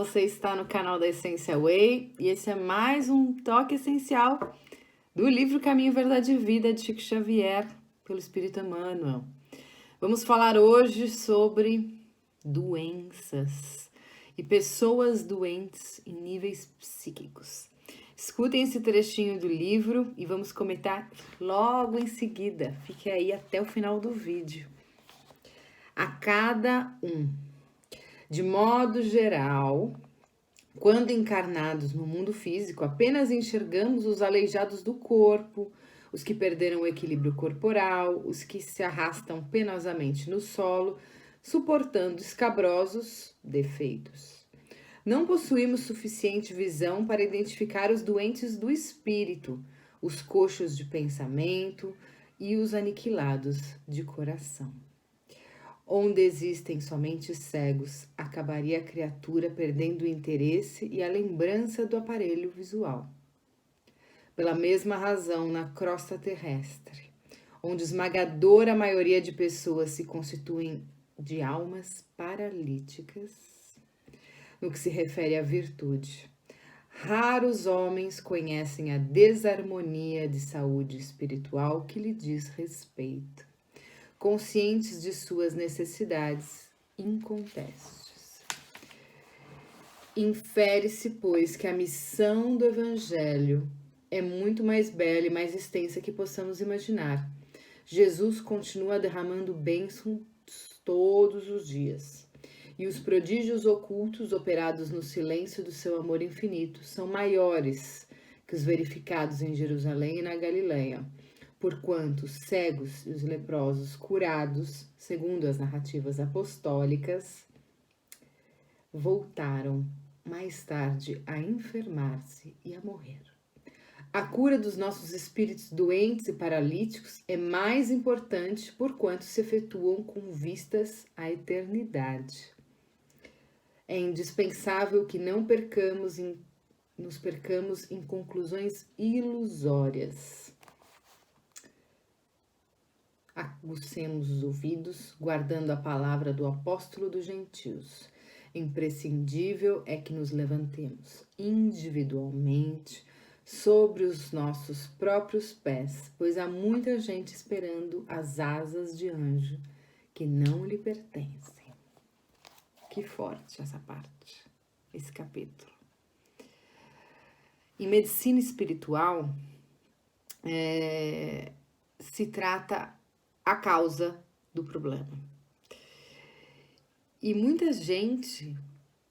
você está no canal da Essência Way e esse é mais um toque essencial do livro Caminho, Verdade e Vida de Chico Xavier, pelo Espírito Emmanuel. Vamos falar hoje sobre doenças e pessoas doentes em níveis psíquicos. Escutem esse trechinho do livro e vamos comentar logo em seguida. Fique aí até o final do vídeo. A cada um. De modo geral, quando encarnados no mundo físico, apenas enxergamos os aleijados do corpo, os que perderam o equilíbrio corporal, os que se arrastam penosamente no solo, suportando escabrosos defeitos. Não possuímos suficiente visão para identificar os doentes do espírito, os coxos de pensamento e os aniquilados de coração. Onde existem somente cegos, acabaria a criatura perdendo o interesse e a lembrança do aparelho visual. Pela mesma razão, na crosta terrestre, onde esmagadora maioria de pessoas se constituem de almas paralíticas, no que se refere à virtude, raros homens conhecem a desarmonia de saúde espiritual que lhe diz respeito, conscientes de suas necessidades incontestes. Infere-se, pois, que a missão do Evangelho é muito mais bela e mais extensa que possamos imaginar. Jesus continua derramando bênçãos todos os dias, e os prodígios ocultos operados no silêncio do seu amor infinito são maiores que os verificados em Jerusalém e na Galileia, porquanto os cegos e os leprosos curados, segundo as narrativas apostólicas, voltaram mais tarde a enfermar-se e a morrer. A cura dos nossos espíritos doentes e paralíticos é mais importante porquanto se efetuam com vistas à eternidade. É indispensável que não nos percamos em conclusões ilusórias. Aguçemos os ouvidos, guardando a palavra do apóstolo dos gentios. Imprescindível é que nos levantemos individualmente sobre os nossos próprios pés, pois há muita gente esperando as asas de anjo que não lhe pertencem. Que forte essa parte, esse capítulo. Em medicina espiritual, se trata a causa do problema. E muita gente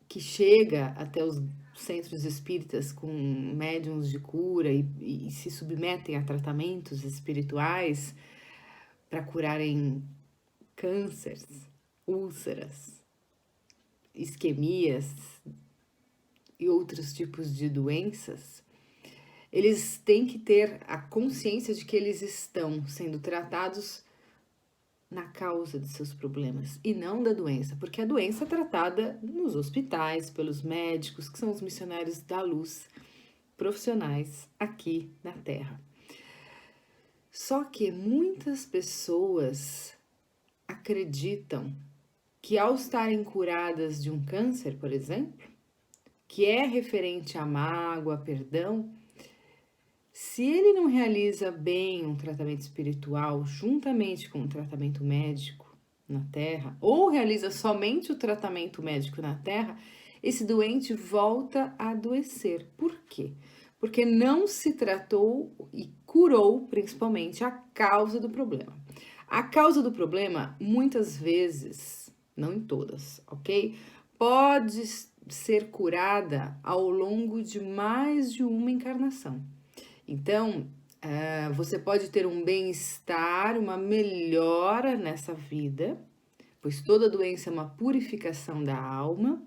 que chega até os centros espíritas com médiuns de cura e se submetem a tratamentos espirituais para curarem cânceres, úlceras, isquemias e outros tipos de doenças, eles têm que ter a consciência de que eles estão sendo tratados na causa de seus problemas e não da doença, porque a doença é tratada nos hospitais, pelos médicos, que são os missionários da luz, profissionais aqui na Terra. Só que muitas pessoas acreditam que ao estarem curadas de um câncer, por exemplo, que é referente à mágoa, perdão, se ele não realiza bem um tratamento espiritual juntamente com o tratamento médico na Terra, ou realiza somente o tratamento médico na Terra, esse doente volta a adoecer. Por quê? Porque não se tratou e curou, principalmente, a causa do problema. A causa do problema, muitas vezes, não em todas, ok? Pode ser curada ao longo de mais de uma encarnação. Então, você pode ter um bem-estar, uma melhora nessa vida, pois toda doença é uma purificação da alma,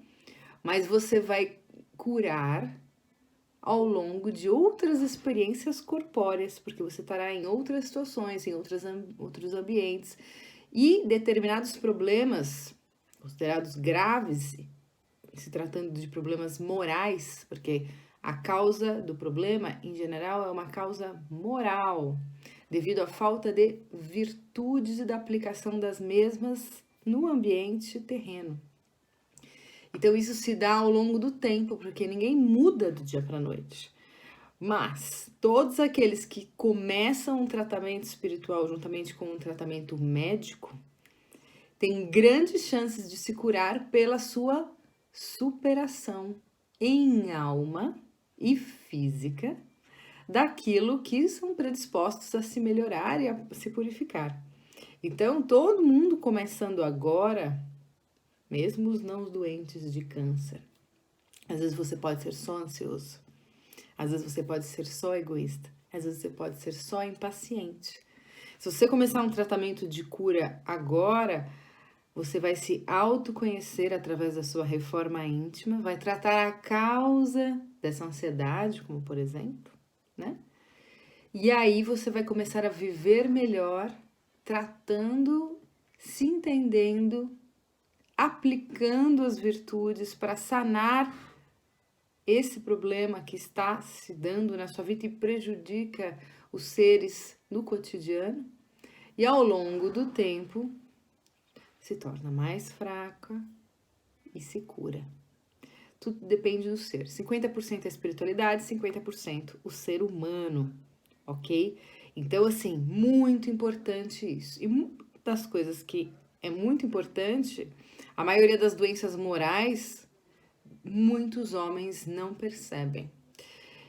mas você vai curar ao longo de outras experiências corpóreas, porque você estará em outras situações, em outros ambientes, e determinados problemas, considerados graves, se tratando de problemas morais, porque a causa do problema, em geral, é uma causa moral, devido à falta de virtudes e da aplicação das mesmas no ambiente terreno. Então isso se dá ao longo do tempo, porque ninguém muda do dia para a noite. Mas todos aqueles que começam um tratamento espiritual juntamente com um tratamento médico têm grandes chances de se curar pela sua superação em alma e física daquilo que são predispostos a se melhorar e a se purificar. Então, todo mundo começando agora, mesmo os não doentes de câncer, às vezes você pode ser só ansioso, às vezes você pode ser só egoísta, às vezes você pode ser só impaciente. Se você começar um tratamento de cura agora, você vai se autoconhecer através da sua reforma íntima, vai tratar a causa dessa ansiedade, como por exemplo, né? E aí você vai começar a viver melhor, tratando, se entendendo, aplicando as virtudes para sanar esse problema que está se dando na sua vida e prejudica os seres no cotidiano. E ao longo do tempo, se torna mais fraca e se cura. Tudo depende do ser. 50% é a espiritualidade, 50% o ser humano, ok? Então, assim, muito importante isso. E uma das coisas que é muito importante, a maioria das doenças morais, muitos homens não percebem.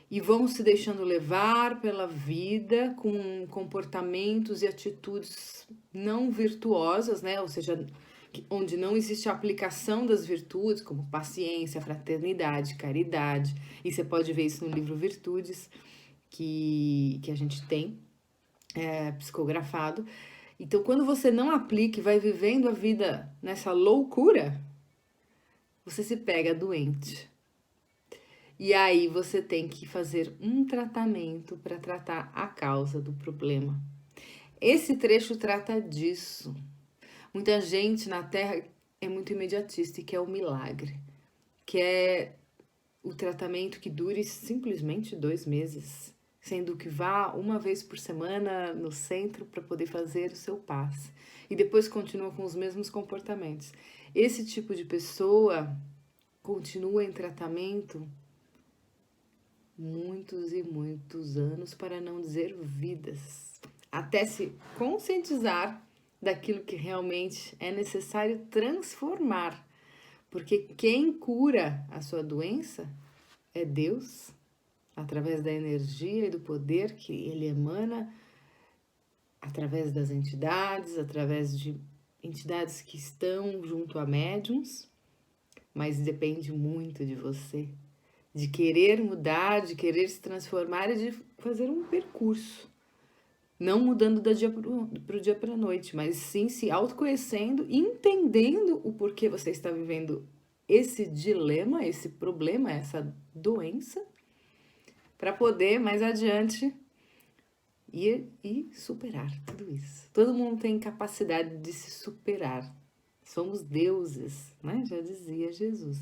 E vão se deixando levar pela vida com comportamentos e atitudes não virtuosas, né? Ou seja, onde não existe a aplicação das virtudes, como paciência, fraternidade, caridade. E você pode ver isso no livro Virtudes, que a gente tem psicografado. Então, quando você não aplica e vai vivendo a vida nessa loucura, você se pega doente. E aí você tem que fazer um tratamento para tratar a causa do problema. Esse trecho trata disso. Muita gente na Terra é muito imediatista e quer o milagre, quer o tratamento que dure simplesmente 2 meses, sendo que vá uma vez por semana no centro para poder fazer o seu passe e depois continua com os mesmos comportamentos. Esse tipo de pessoa continua em tratamento muitos e muitos anos, para não dizer vidas, até se conscientizar daquilo que realmente é necessário transformar, porque quem cura a sua doença é Deus, através da energia e do poder que ele emana, através das entidades, através de entidades que estão junto a médiums, mas depende muito de você, de querer mudar, de querer se transformar e de fazer um percurso. Não mudando do dia para o dia para a noite, mas sim se autoconhecendo, entendendo o porquê você está vivendo esse dilema, esse problema, essa doença, para poder mais adiante ir e superar tudo isso. Todo mundo tem capacidade de se superar. Somos deuses, né? Já dizia Jesus.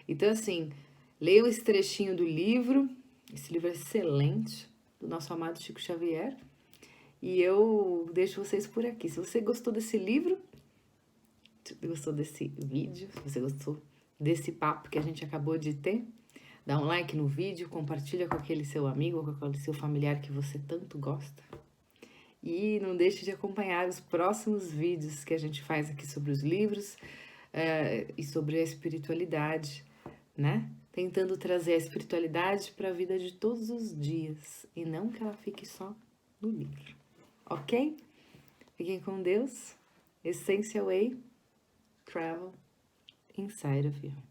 Então, assim, leiam esse trechinho do livro. Esse livro é excelente, do nosso amado Chico Xavier. E eu deixo vocês por aqui. Se você gostou desse livro, se você gostou desse vídeo, se você gostou desse papo que a gente acabou de ter, dá um like no vídeo, compartilha com aquele seu amigo ou com aquele seu familiar que você tanto gosta. E não deixe de acompanhar os próximos vídeos que a gente faz aqui sobre os livros e sobre a espiritualidade, né? Tentando trazer a espiritualidade para a vida de todos os dias e não que ela fique só no livro. Ok? Fiquem com Deus. Essential Way, Travel Inside of You.